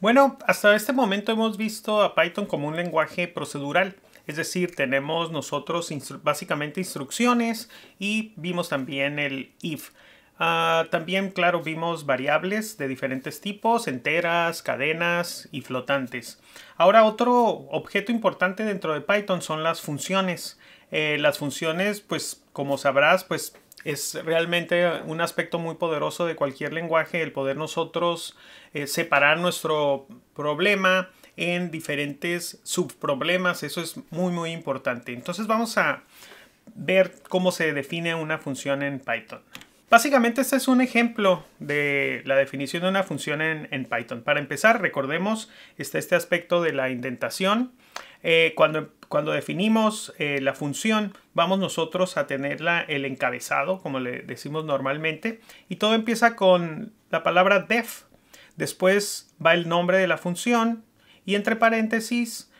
Bueno, hasta este momento hemos visto a Python como un lenguaje procedural. Es decir, tenemos nosotros básicamente instrucciones y vimos también el if. También, claro, vimos variables de diferentes tipos, enteras, cadenas y flotantes. Ahora, otro objeto importante dentro de Python son las funciones. Las funciones, pues, como sabrás, pues es realmente un aspecto muy poderoso de cualquier lenguaje, el poder nosotros separar nuestro problema en diferentes subproblemas. Eso es muy importante. Entonces vamos a ver cómo se define una función en Python. Básicamente este es un ejemplo de la definición de una función en Python. Para empezar, recordemos, está este aspecto de la indentación. Cuando definimos la función, vamos nosotros a tenerla el encabezado, como le decimos normalmente, y todo empieza con la palabra def. Después va el nombre de la función y entre paréntesis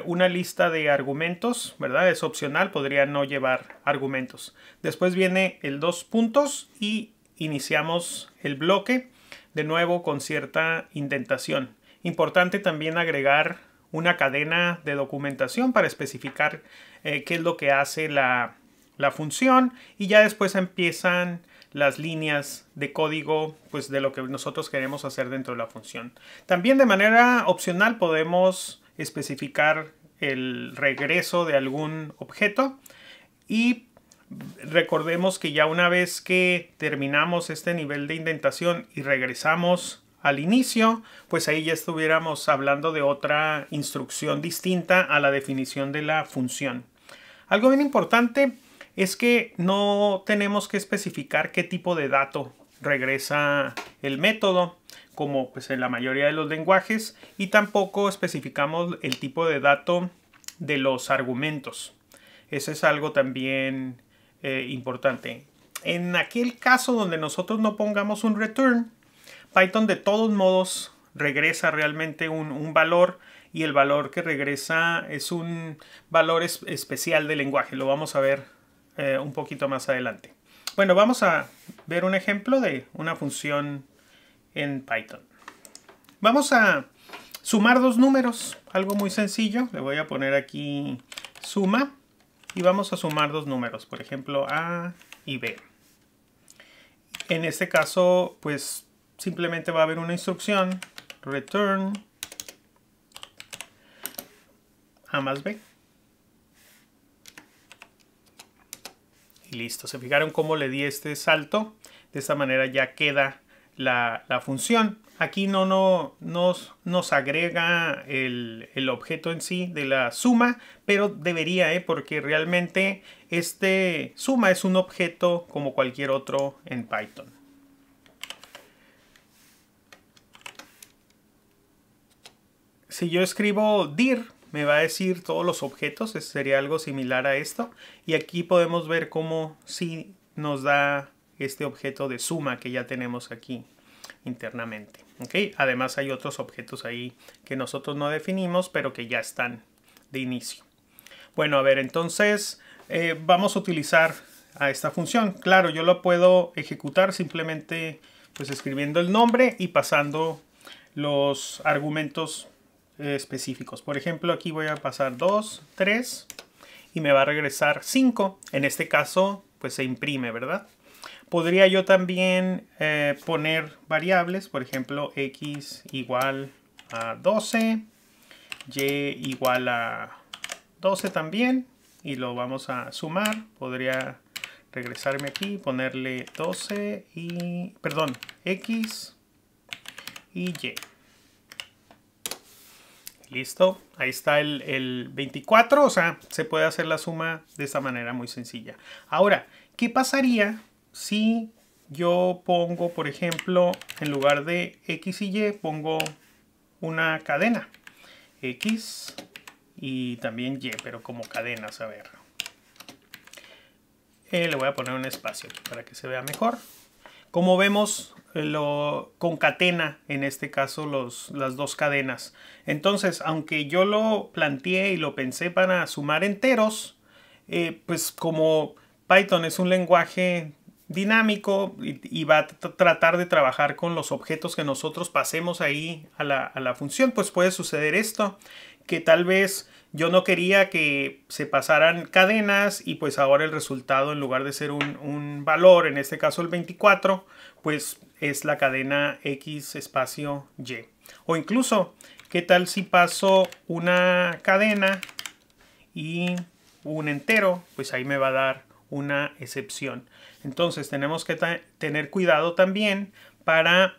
una lista de argumentos, ¿verdad? Es opcional, podría no llevar argumentos. Después viene el dos puntos y iniciamos el bloque, de nuevo con cierta indentación. Importante también agregar una cadena de documentación para especificar qué es lo que hace la función, y ya después empiezan las líneas de código, pues, de lo que nosotros queremos hacer dentro de la función. También de manera opcional podemos especificar el regreso de algún objeto, y recordemos que ya una vez que terminamos este nivel de indentación y regresamos al inicio, pues ahí ya estuviéramos hablando de otra instrucción distinta a la definición de la función. Algo bien importante es que no tenemos que especificar qué tipo de dato regresa el método, como pues en la mayoría de los lenguajes, y tampoco especificamos el tipo de dato de los argumentos. Eso es algo también importante. En aquel caso donde nosotros no pongamos un return, Python de todos modos regresa realmente un valor, y el valor que regresa es un valor especial del lenguaje. Lo vamos a ver un poquito más adelante. Bueno, vamos a ver un ejemplo de una función en Python. Vamos a sumar dos números, algo muy sencillo. Le voy a poner aquí suma y vamos a sumar dos números, por ejemplo A y B. En este caso, pues simplemente va a haber una instrucción, return A más B. Y listo. ¿Se fijaron cómo le di este salto? De esta manera ya queda la función. Aquí no nos agrega el objeto en sí de la suma, pero debería, porque realmente este suma es un objeto como cualquier otro en Python. Si yo escribo dir, me va a decir todos los objetos. Sería algo similar a esto. Y aquí podemos ver cómo sí nos da este objeto de suma que ya tenemos aquí internamente. ¿Okay? Además hay otros objetos ahí que nosotros no definimos, pero que ya están de inicio. Bueno, a ver, entonces vamos a utilizar a esta función. Claro, yo lo puedo ejecutar simplemente pues escribiendo el nombre y pasando los argumentos específicos. Por ejemplo, aquí voy a pasar 2, 3 y me va a regresar 5. En este caso, pues se imprime, ¿verdad? Podría yo también poner variables, por ejemplo, x igual a 12, y igual a 12 también, y lo vamos a sumar. Podría regresarme aquí, ponerle 12 y, perdón, x y y. Listo, ahí está el 24, o sea, se puede hacer la suma de esta manera muy sencilla. Ahora, ¿qué pasaría si yo pongo, por ejemplo, en lugar de x y y, pongo una cadena? X y también y, pero como cadenas, a ver. Le voy a poner un espacio aquí para que se vea mejor. Como vemos, lo concatena en este caso las dos cadenas. Entonces, aunque yo lo planteé y lo pensé para sumar enteros, pues como Python es un lenguaje dinámico y va a tratar de trabajar con los objetos que nosotros pasemos ahí a la función, pues puede suceder esto, que tal vez yo no quería que se pasaran cadenas y pues ahora el resultado, en lugar de ser un valor, en este caso el 24, pues es la cadena X espacio Y. O incluso, ¿qué tal si paso una cadena y un entero? Pues ahí me va a dar una excepción. Entonces tenemos que tener cuidado también para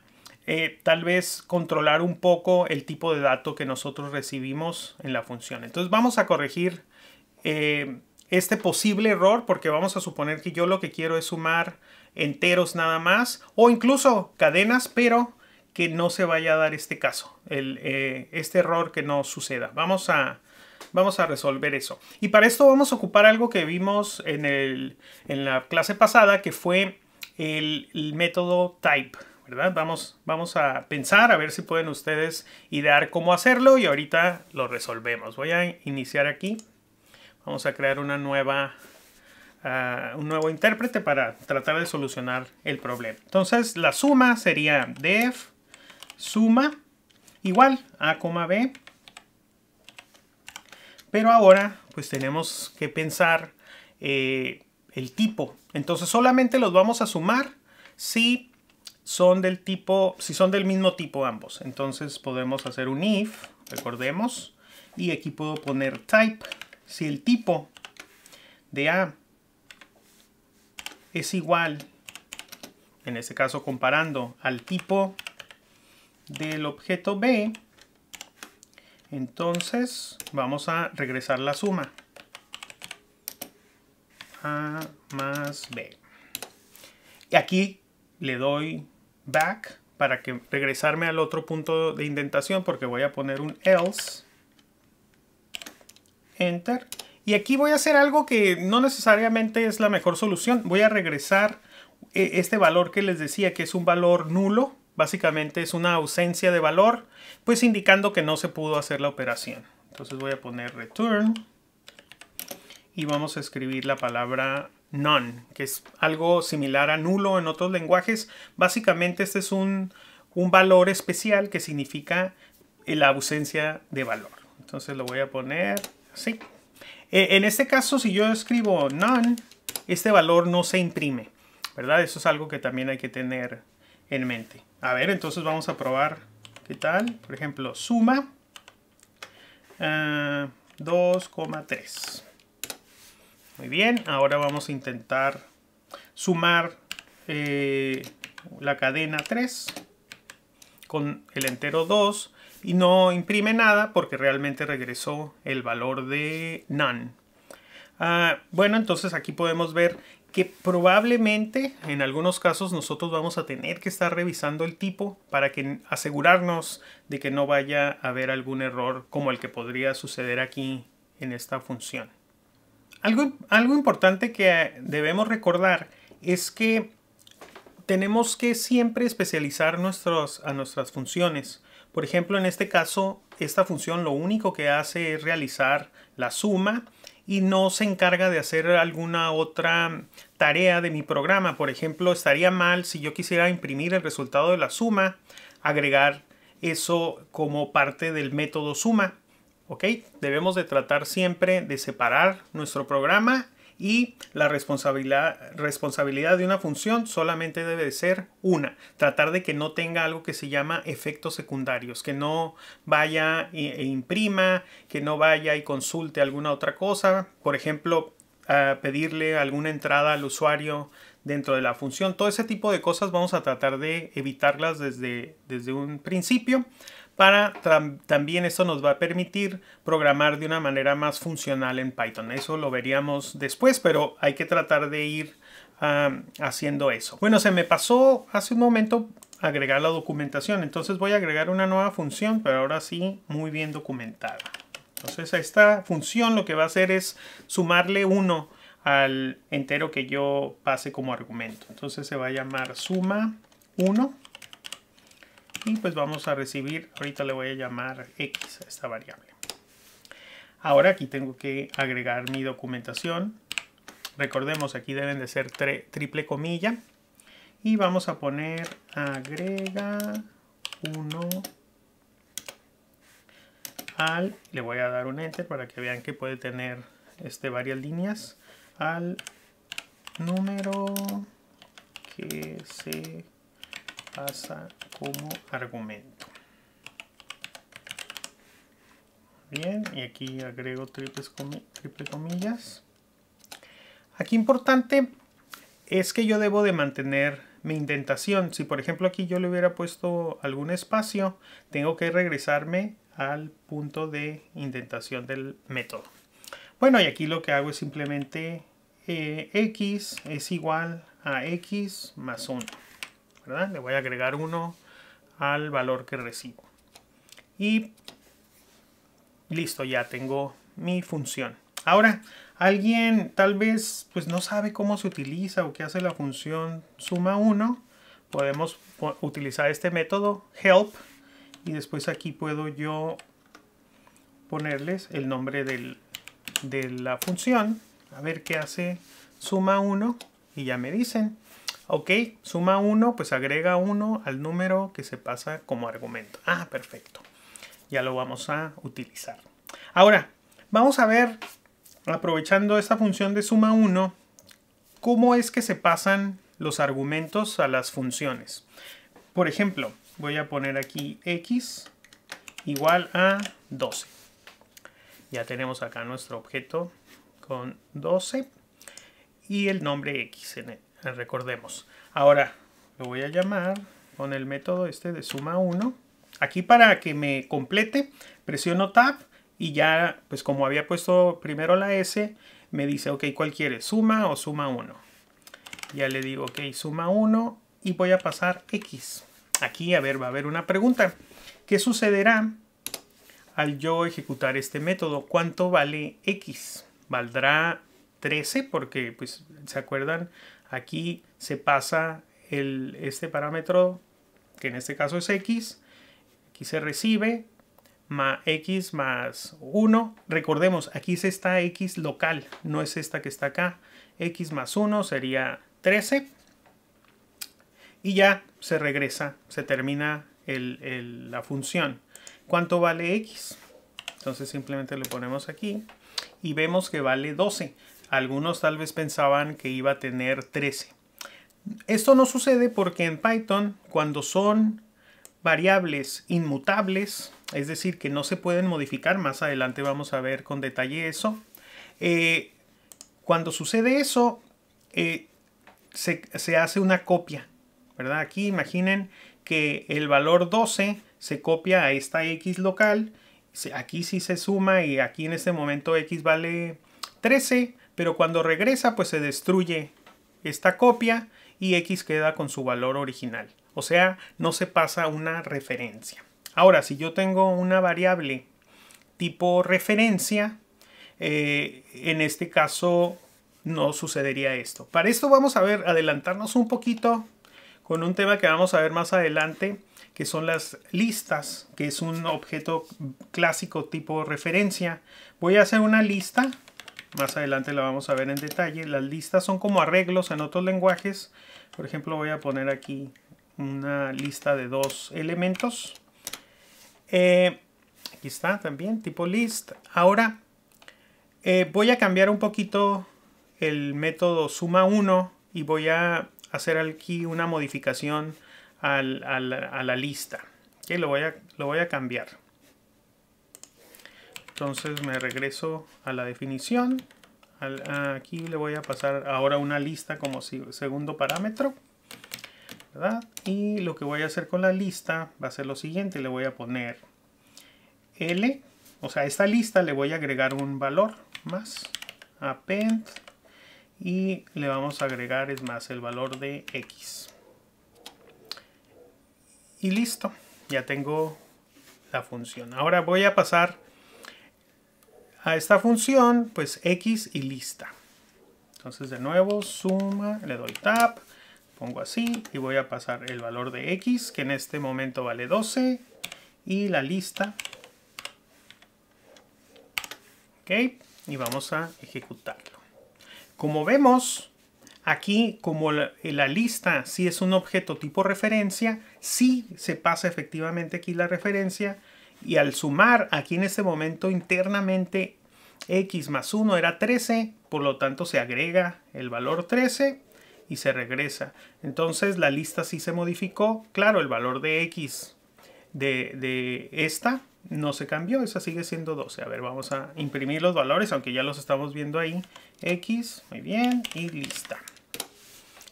tal vez controlar un poco el tipo de dato que nosotros recibimos en la función. Entonces vamos a corregir este posible error, porque vamos a suponer que yo lo que quiero es sumar enteros nada más, o incluso cadenas, pero que no se vaya a dar este caso, este error, que no suceda. Vamos a resolver eso. Y para esto vamos a ocupar algo que vimos en la clase pasada, que fue el método type, ¿verdad? Vamos a pensar a ver si pueden ustedes idear cómo hacerlo y ahorita lo resolvemos. Voy a iniciar aquí. Vamos a crear una nueva, un nuevo intérprete para tratar de solucionar el problema. Entonces la suma sería def suma igual a, b. Pero ahora pues tenemos que pensar el tipo. Entonces solamente los vamos a sumar si son del mismo tipo ambos. Entonces podemos hacer un if, recordemos, y aquí puedo poner type. Si el tipo de A es igual, en este caso comparando al tipo del objeto B, entonces vamos a regresar la suma. A más B. Y aquí le doy back para que regresarme al otro punto de indentación, porque voy a poner un else. Enter. Y aquí voy a hacer algo que no necesariamente es la mejor solución. Voy a regresar este valor que les decía, que es un valor nulo. Básicamente es una ausencia de valor, pues indicando que no se pudo hacer la operación. Entonces voy a poner return y vamos a escribir la palabra none, que es algo similar a nulo en otros lenguajes. Básicamente este es un valor especial que significa la ausencia de valor. Entonces lo voy a poner así. En este caso, si yo escribo none, este valor no se imprime, ¿verdad? Eso es algo que también hay que tener en mente. A ver, entonces vamos a probar qué tal. Por ejemplo, suma 2,3. Muy bien, ahora vamos a intentar sumar la cadena 3 con el entero 2 y no imprime nada porque realmente regresó el valor de none. Bueno, entonces aquí podemos ver que probablemente en algunos casos nosotros vamos a tener que estar revisando el tipo para asegurarnos de que no vaya a haber algún error como el que podría suceder aquí en esta función. Algo importante que debemos recordar es que tenemos que siempre especializar a nuestras funciones. Por ejemplo, en este caso, esta función lo único que hace es realizar la suma y no se encarga de hacer alguna otra tarea de mi programa. Por ejemplo, estaría mal si yo quisiera imprimir el resultado de la suma, agregar eso como parte del método suma. ¿Ok? Debemos de tratar siempre de separar nuestro programa y la responsabilidad de una función solamente debe de ser una. Tratar de que no tenga algo que se llama efectos secundarios, que no vaya e imprima, que no vaya y consulte alguna otra cosa. Por ejemplo, pedirle alguna entrada al usuario dentro de la función. Todo ese tipo de cosas vamos a tratar de evitarlas desde un principio. También esto nos va a permitir programar de una manera más funcional en Python. Eso lo veríamos después, pero hay que tratar de ir haciendo eso. Bueno, se me pasó hace un momento agregar la documentación. Entonces voy a agregar una nueva función, pero ahora sí muy bien documentada. Entonces a esta función lo que va a hacer es sumarle 1 al entero que yo pase como argumento. Entonces se va a llamar suma 1. Y pues vamos a recibir, ahorita le voy a llamar X a esta variable. Ahora aquí tengo que agregar mi documentación. Recordemos, aquí deben de ser triple comilla. Y vamos a poner agrega 1 al, le voy a dar un enter para que vean que puede tener varias líneas, al número que se pasa como argumento. Bien, y aquí agrego triple comillas. Aquí importante es que yo debo de mantener mi indentación. Si por ejemplo aquí yo le hubiera puesto algún espacio, tengo que regresarme al punto de indentación del método. Bueno, y aquí lo que hago es simplemente x es igual a x más 1, ¿verdad? Le voy a agregar 1 al valor que recibo. Y listo, ya tengo mi función. Ahora, alguien tal vez pues no sabe cómo se utiliza o qué hace la función suma 1. Podemos utilizar este método help y después aquí puedo yo ponerles el nombre de la función. A ver qué hace suma 1 y ya me dicen. Ok, suma 1, pues agrega 1 al número que se pasa como argumento. Ah, perfecto. Ya lo vamos a utilizar. Ahora, vamos a ver, aprovechando esta función de suma 1, cómo es que se pasan los argumentos a las funciones. Por ejemplo, voy a poner aquí x igual a 12. Ya tenemos acá nuestro objeto con 12 y el nombre x, recordemos. Ahora, lo voy a llamar con el método de suma 1. Aquí para que me complete, presiono Tab y ya, pues como había puesto primero la S, me dice, ok, ¿cuál quieres? ¿Suma o suma 1? Ya le digo, ok, suma 1 y voy a pasar X. Aquí, a ver, va a haber una pregunta. ¿Qué sucederá al yo ejecutar este método? ¿Cuánto vale X? ¿Valdrá 13? Porque, pues, ¿se acuerdan? Aquí se pasa este parámetro, que en este caso es X. Aquí se recibe más X más 1. Recordemos, aquí es esta X local, no es esta que está acá. X más 1 sería 13. Y ya se regresa, se termina la función. ¿Cuánto vale X? Entonces simplemente lo ponemos aquí y vemos que vale 12. Algunos tal vez pensaban que iba a tener 13. Esto no sucede porque en Python, cuando son variables inmutables, es decir, que no se pueden modificar, más adelante vamos a ver con detalle eso. Cuando sucede eso, se hace una copia, ¿verdad? Aquí imaginen que el valor 12 se copia a esta X local. Aquí sí se suma y aquí en este momento X vale 13, pero cuando regresa pues se destruye esta copia y X queda con su valor original. O sea, no se pasa una referencia. Ahora, si yo tengo una variable tipo referencia, en este caso no sucedería esto. Para esto vamos a adelantarnos un poquito con un tema que vamos a ver más adelante, que son las listas, que es un objeto clásico tipo referencia. Voy a hacer una lista, más adelante la vamos a ver en detalle. Las listas son como arreglos en otros lenguajes. Por ejemplo, voy a poner aquí una lista de 2 elementos. Aquí está también, tipo list. Ahora voy a cambiar un poquito el método suma 1 y voy a hacer aquí una modificación a la lista. Okay, lo voy a cambiar. Entonces me regreso a la definición. Aquí le voy a pasar ahora una lista como segundo parámetro, ¿verdad? Y lo que voy a hacer con la lista va a ser lo siguiente. Le voy a poner L. O sea, a esta lista le voy a agregar un valor más. Append. Y le vamos a agregar, es más, el valor de X. Y listo. Ya tengo la función. Ahora voy a pasar a esta función, pues X y lista. Entonces de nuevo suma, le doy tab, pongo así y voy a pasar el valor de X, que en este momento vale 12, y la lista. Ok, y vamos a ejecutarlo. Como vemos, aquí como la lista sí es un objeto tipo referencia, sí se pasa efectivamente aquí la referencia y al sumar aquí en este momento internamente x más 1 era 13, por lo tanto se agrega el valor 13 y se regresa. Entonces la lista sí se modificó. Claro, el valor de x de esta no se cambió, esa sigue siendo 12. A ver, vamos a imprimir los valores, aunque ya los estamos viendo ahí. X, muy bien, y lista.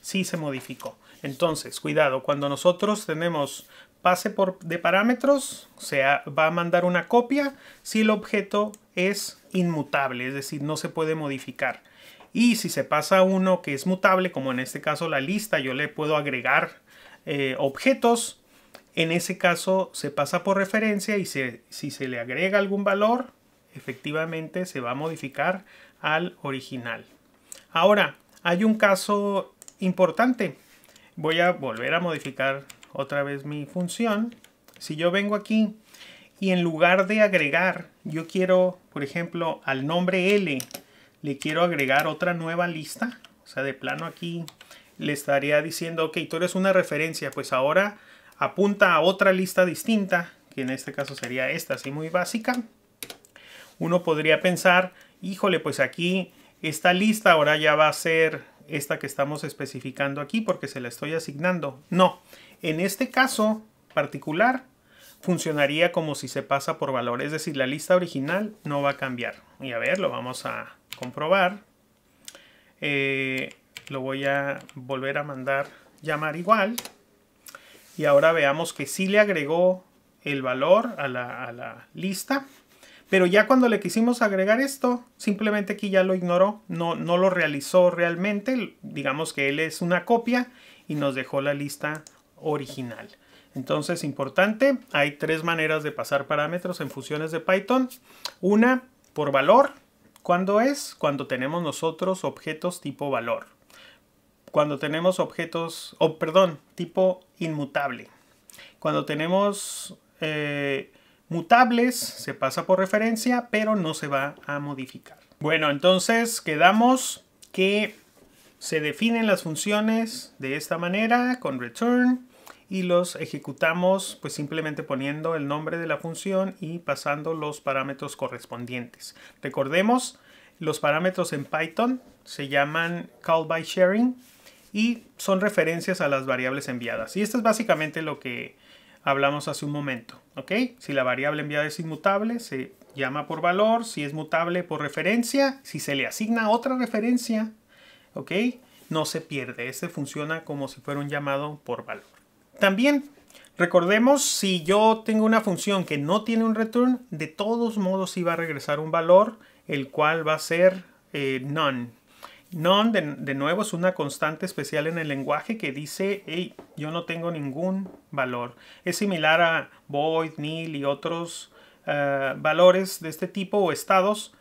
Sí se modificó. Entonces, cuidado, cuando nosotros tenemos pase de parámetros, se va a mandar una copia si el objeto es inmutable, es decir, no se puede modificar. Y si se pasa uno que es mutable, como en este caso la lista, yo le puedo agregar objetos. En ese caso se pasa por referencia y si se le agrega algún valor, efectivamente se va a modificar al original. Ahora, hay un caso importante. Voy a volver a modificar otra vez mi función. Si yo vengo aquí y en lugar de agregar, yo quiero, por ejemplo, al nombre L, le quiero agregar otra nueva lista. O sea, de plano aquí le estaría diciendo, ok, tú eres una referencia, pues ahora apunta a otra lista distinta, que en este caso sería esta, así muy básica. Uno podría pensar, híjole, pues aquí esta lista ahora ya va a ser esta que estamos especificando aquí porque se la estoy asignando. No, en este caso particular funcionaría como si se pasa por valor, es decir, la lista original no va a cambiar. Y a ver, lo vamos a comprobar. Lo voy a volver a mandar llamar igual. Y ahora veamos que sí le agregó el valor a la lista. Pero ya cuando le quisimos agregar esto, simplemente aquí ya lo ignoró. No lo realizó realmente. Digamos que él es una copia y nos dejó la lista original. Entonces, importante, hay tres maneras de pasar parámetros en funciones de Python. Una, por valor. ¿Cuándo es? Cuando tenemos nosotros objetos tipo valor. Cuando tenemos objetos, tipo inmutable. Cuando tenemos mutables, se pasa por referencia, pero no se va a modificar. Bueno, entonces quedamos que se definen las funciones de esta manera, con return, y los ejecutamos pues simplemente poniendo el nombre de la función y pasando los parámetros correspondientes. Recordemos, los parámetros en Python se llaman call by sharing y son referencias a las variables enviadas. Y esto es básicamente lo que hablamos hace un momento. ¿Ok? Si la variable enviada es inmutable, se llama por valor. Si es mutable, por referencia. Si se le asigna otra referencia, ¿ok? No se pierde. Este funciona como si fuera un llamado por valor. También recordemos, si yo tengo una función que no tiene un return, de todos modos iba a regresar un valor, el cual va a ser none. None, de nuevo, es una constante especial en el lenguaje que dice, hey, yo no tengo ningún valor. Es similar a void, nil y otros valores de este tipo o estados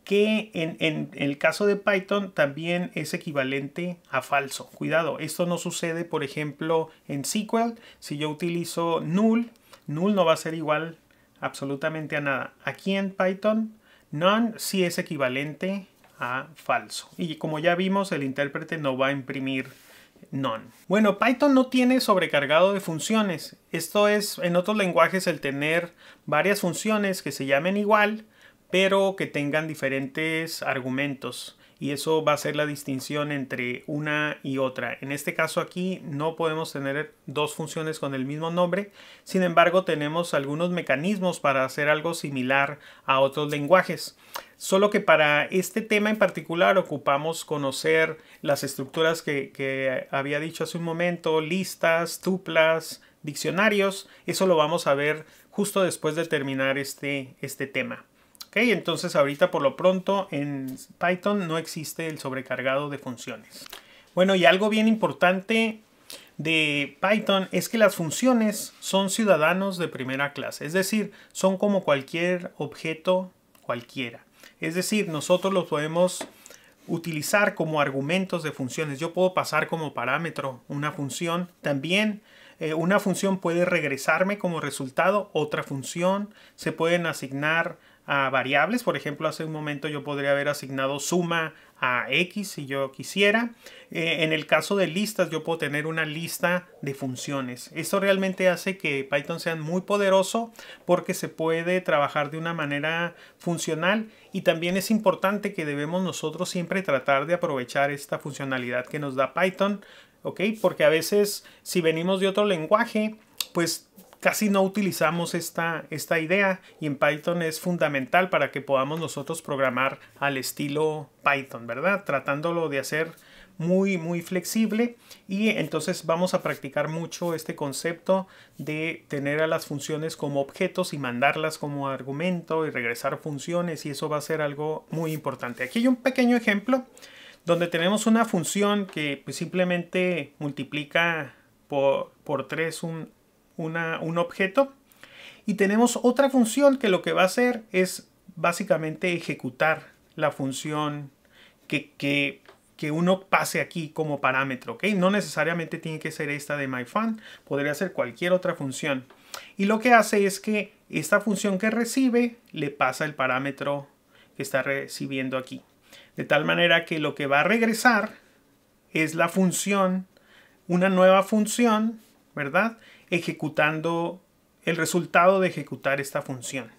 que en el caso de Python también es equivalente a falso. Cuidado, esto no sucede, por ejemplo, en SQL. Si yo utilizo null, null no va a ser igual absolutamente a nada. Aquí en Python, none sí es equivalente a falso. Y como ya vimos, el intérprete no va a imprimir none. Bueno, Python no tiene sobrecargado de funciones. Esto es, en otros lenguajes, el tener varias funciones que se llamen igual, pero que tengan diferentes argumentos. Y eso va a ser la distinción entre una y otra. En este caso aquí no podemos tener dos funciones con el mismo nombre. Sin embargo, tenemos algunos mecanismos para hacer algo similar a otros lenguajes. Solo que para este tema en particular ocupamos conocer las estructuras que había dicho hace un momento, listas, tuplas, diccionarios. Eso lo vamos a ver justo después de terminar este tema. Okay, entonces ahorita por lo pronto en Python no existe el sobrecargado de funciones. Bueno, y algo bien importante de Python es que las funciones son ciudadanos de primera clase. Es decir, son como cualquier objeto cualquiera. Es decir, nosotros los podemos utilizar como argumentos de funciones. Yo puedo pasar como parámetro una función. También una función puede regresarme como resultado otra función. Se pueden asignar a variables. Por ejemplo, hace un momento yo podría haber asignado suma a X si yo quisiera. En el caso de listas, yo puedo tener una lista de funciones. Esto realmente hace que Python sea muy poderoso porque se puede trabajar de una manera funcional, y también es importante que debemos nosotros siempre tratar de aprovechar esta funcionalidad que nos da Python, ¿ok? Porque a veces si venimos de otro lenguaje, pues casi no utilizamos esta idea, y en Python es fundamental para que podamos nosotros programar al estilo Python, ¿verdad? Tratándolo de hacer muy flexible, y entonces vamos a practicar mucho este concepto de tener a las funciones como objetos y mandarlas como argumento y regresar funciones, y eso va a ser algo muy importante. Aquí hay un pequeño ejemplo donde tenemos una función que pues, simplemente multiplica por 3 un objeto, y tenemos otra función que lo que va a hacer es básicamente ejecutar la función que uno pase aquí como parámetro, ¿ok? No necesariamente tiene que ser esta de myFun, podría ser cualquier otra función, y lo que hace es que esta función que recibe le pasa el parámetro que está recibiendo aquí, de tal manera que lo que va a regresar es la función, una nueva función, ¿verdad? Ejecutando el resultado de ejecutar esta función.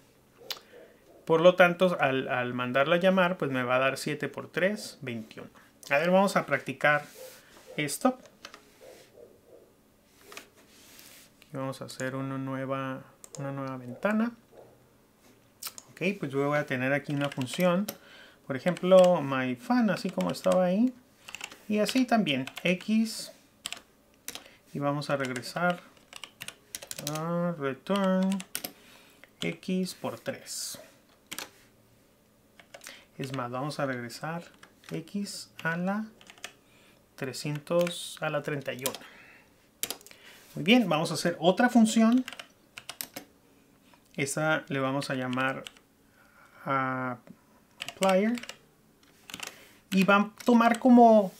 Por lo tanto, al mandarla a llamar, pues me va a dar 7 por 3, 21. A ver, vamos a practicar esto. Aquí vamos a hacer una nueva ventana. Ok, pues yo voy a tener aquí una función. Por ejemplo, myFun, así como estaba ahí. Y así también, X. Y vamos a regresar a return X por 3. Es más, vamos a regresar X a la 31. Muy bien, vamos a hacer otra función. Esta le vamos a llamar applyr, y va a tomar como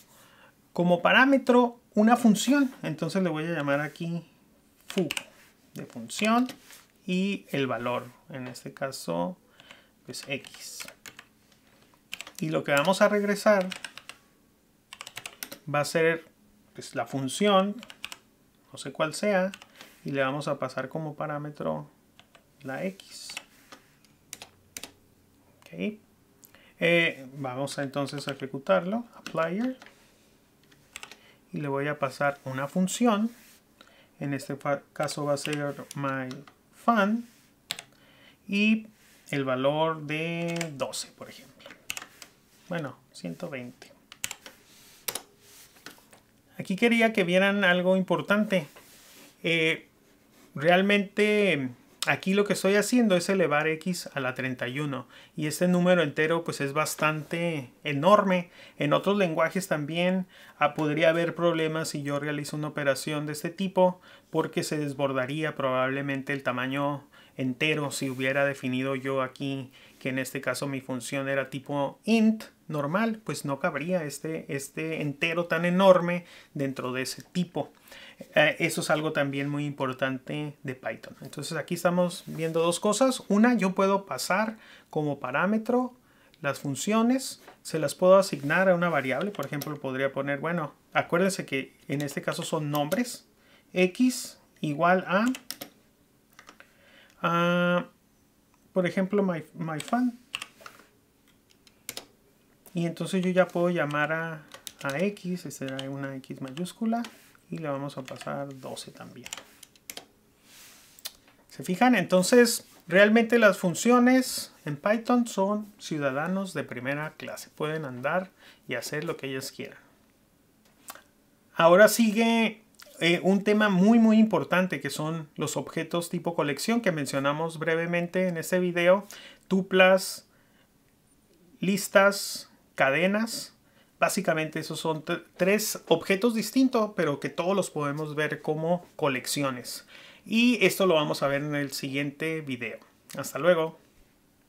parámetro una función. Entonces le voy a llamar aquí foo de función, y el valor, en este caso pues X. Y lo que vamos a regresar va a ser pues, la función, no sé cuál sea, y le vamos a pasar como parámetro la X. Okay. Vamos entonces a ejecutarlo, applyr, y le voy a pasar una función. En este caso va a ser myFun, y el valor de 12, por ejemplo. Bueno, 120. Aquí quería que vieran algo importante. Realmente aquí lo que estoy haciendo es elevar X a la 31. Y este número entero pues es bastante enorme. En otros lenguajes también podría haber problemas si yo realizo una operación de este tipo, porque se desbordaría probablemente el tamaño entero si hubiera definido yo aquí que en este caso mi función era tipo int normal, pues no cabría este entero tan enorme dentro de ese tipo. Eso es algo también muy importante de Python. Entonces aquí estamos viendo dos cosas. Una, yo puedo pasar como parámetro las funciones, se las puedo asignar a una variable. Por ejemplo, podría poner, bueno, acuérdense que en este caso son nombres. X igual a por ejemplo, myFun. Y entonces yo ya puedo llamar a X, esta será una X mayúscula, y le vamos a pasar 12 también. ¿Se fijan? Entonces, realmente las funciones en Python son ciudadanos de primera clase. Pueden andar y hacer lo que ellos quieran. Ahora sigue un tema muy importante, que son los objetos tipo colección que mencionamos brevemente en este video. Tuplas, listas, cadenas. Básicamente esos son tres objetos distintos, pero que todos los podemos ver como colecciones. Y esto lo vamos a ver en el siguiente video. Hasta luego.